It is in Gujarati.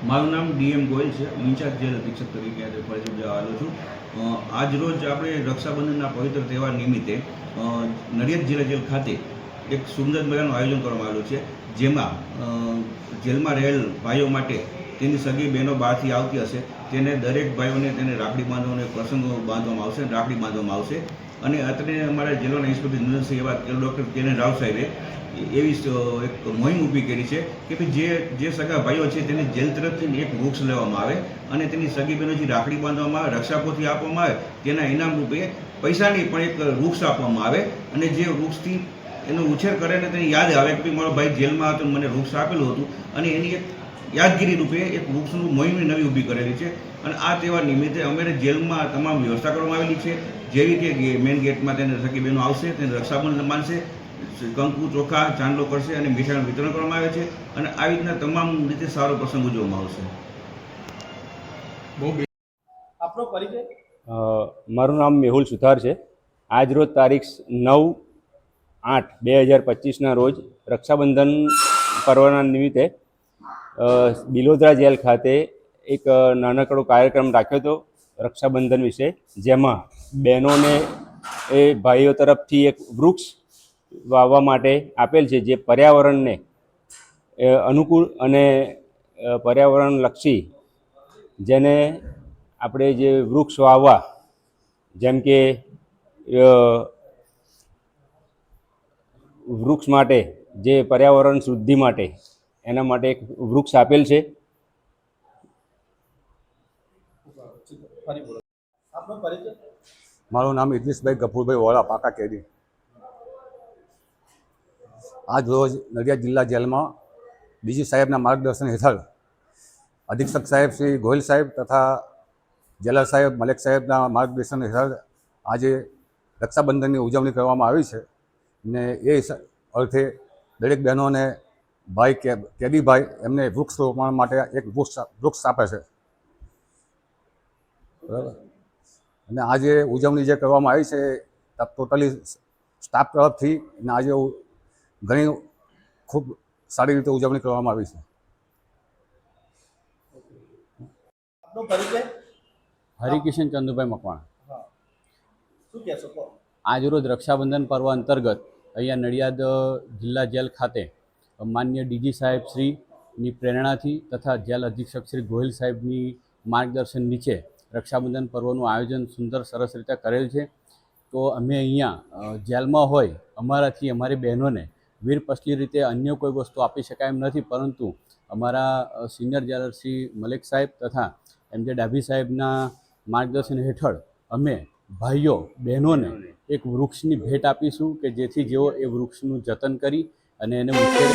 મારું નામ ડીએમ ગોયલ છે. હું ઇન્ચાર્જ જેલ અધિક્ષક તરીકે આજે ફરજ બજાવવાનો છું. આજ રોજ આપણે રક્ષાબંધનના પવિત્ર તહેવાર નિમિત્તે નડિયાદ જિલ્લા જેલ ખાતે એક સુંદર મજાનું આયોજન કરવામાં આવેલું છે, જેમાં જેલમાં રહેલ ભાઈઓ માટે તેની સગી બહેનો બહારથી આવતી હશે તેને દરેક ભાઈઓને તેને રાખડી બાંધવાનો પ્રસંગો બાંધવામાં આવશે, રાખડી બાંધવામાં આવશે. અને અત્રે અમારા જિલ્લાના ઇન્સ્પેક્ટર જનરલ એવા ડૉક્ટર કેને રાવ સાહેબે એવી એક મુહિમ ઊભી કરી છે કે ભાઈ જે સગા ભાઈઓ છે તેને જેલ તરફથી એક વૃક્ષ લેવામાં આવે અને તેની સગી બહેનોથી રાખડી બાંધવામાં આવે, રક્ષાપોથી આપવામાં આવે, તેના ઇનામ રૂપે પૈસાની પણ એક વૃક્ષ આપવામાં આવે. અને જે વૃક્ષથી એનો ઉછેર કરે ને તેને યાદ આવે કે મારો ભાઈ જેલમાં હતો, મને વૃક્ષ આપેલું હતું, અને એની એક યાદગીરી રૂપે એક વૃક્ષનું મોહિમ નવી ઊભી કરેલી છે. અને આ તહેવાર નિમિત્તે અમારે જેલમાં તમામ વ્યવસ્થા કરવામાં આવેલી છે, જેવી કે મેઇન ગેટમાં તેને સગી બહેનો આવશે, તેને રક્ષાબંધન માનશે, કંકુ ચોખા ચાંદલો કરશે અને મીઠાઈનું વિતરણ કરવામાં આવે છે. અને આવી રીતના તમામ રીતે સારો પ્રસંગ ઉજવવામાં આવશે. આપનો પરિચય? મારું નામ મેહુલ સુથાર છે. આજ રોજ તારીખ 9/8/2025ના રોજ રક્ષાબંધન પર્વના નિમિત્તે બિલોદરા જેલ ખાતે એક નાનકડો કાર્યક્રમ રાખ્યો હતો રક્ષાબંધન વિશે, જેમાં બહેનોને એ ભાઈઓ તરફથી એક વૃક્ષ વાવવા માટે આપેલ છે, જે પર્યાવરણને અનુકૂળ અને પર્યાવરણલક્ષી, જેને આપણે જે વૃક્ષ વાવવા, જેમ કે વૃક્ષ માટે જે પર્યાવરણ શુદ્ધિ માટે એના માટે એક વૃક્ષ આપેલ છે. આપનો પરિચય? મારું નામ ઇદ્રીસભાઈ ગફુરભાઈ વોરા, પાકા કેદી. આજ રોજ નડિયાદ જિલ્લા જેલમાં ડીજી સાહેબના માર્ગદર્શન હેઠળ અધિક્ષક સાહેબ શ્રી ગોહિલ સાહેબ તથા જેલર સાહેબ મલેક સાહેબના માર્ગદર્શન હેઠળ આજે રક્ષાબંધનની ઉજવણી કરવામાં આવી છે. ને એ અર્થે દરેક બહેનોને ભાઈ કેદીભાઈ એમને વૃક્ષ રોપણ માટે એક વૃક્ષ આપે છે, બરાબર. અને આજે ઉજવણી જે કરવામાં આવી છે ટોટલી સ્ટાફ તરફથી, અને આજે ઘણી ખૂબ સારી રીતે ઉજવણી કરવામાં આવી છે. આપનો પરિચય? હરિકિશન ચંદુભાઈ મકવાણા. શું કહેશો? આજરોજ રક્ષાબંધન પર્વ અંતર્ગત અહીંયા નડિયાદ જિલ્લા જેલ ખાતે માન્ય ડીજી સાહેબ શ્રીની પ્રેરણાથી તથા જેલ અધિક્ષક શ્રી ગોહિલ સાહેબની માર્ગદર્શન નીચે રક્ષાબંધન પર્વનું આયોજન સુંદર સરસ રીતે કરેલ છે. તો અમે અહીંયા જેલમાં હોય અમારાથી અમારી બહેનોને વીરપસલી રીતે અન્ય કોઈ વસ્તુ આપી શકાય એમ નથી, પરંતુ અમારા સિનિયર જેલર શ્રી મલેક સાહેબ તથા MJ ડાભી સાહેબના માર્ગદર્શન હેઠળ અમે ભાઈઓ બહેનોને એક વૃક્ષની ભેટ આપીશું કે જેથી જેઓ એ વૃક્ષનું જતન કરી અને એને ઉછેર